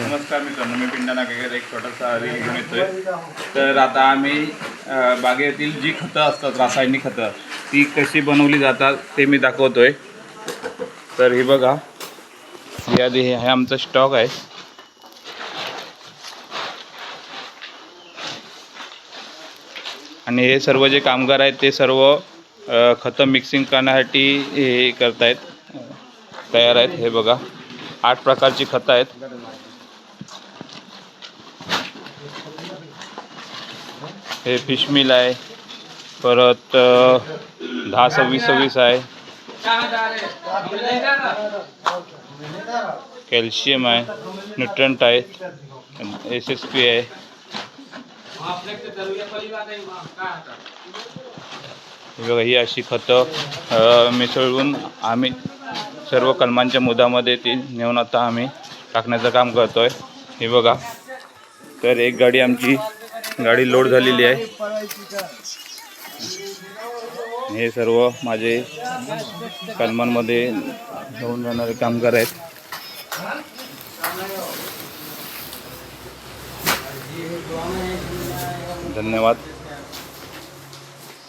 नमस्कार मित्रांनो, मी पिंडा नागेकर एक छोटासा रील घेऊन येतोय. तर आता आम्ही बागेतील जी खतं असतात, रासायनिक खतं, ती कशी बनवली जातात ते मी दाखवतोय. तर हे बघा, यादी हे आमचा स्टॉक आहे. आणि हे सर्व जे कामगार आहेत ते सर्व खतं मिक्सिंग करण्यासाठी हे करतायत, तयार आहेत. हे बघा 8 प्रकारची खतं आहेत. हे फिश मिल आहे, परत 10-26-26 आहे, कॅल्शियम आहे, न्यूट्रंट आहे, SSP आहे. बघा ही अशी खतं मिसळून आम्ही सर्व कलमांच्या मुदामध्ये ती नेऊन आता आम्ही टाकण्याचं काम करतोय. हे बघा, तर एक गाडी आमची गाडी लोड झालेली आहे. हे सर्व माझे कलमांमध्ये घेऊन जाणारे कामगार आहेत. धन्यवाद.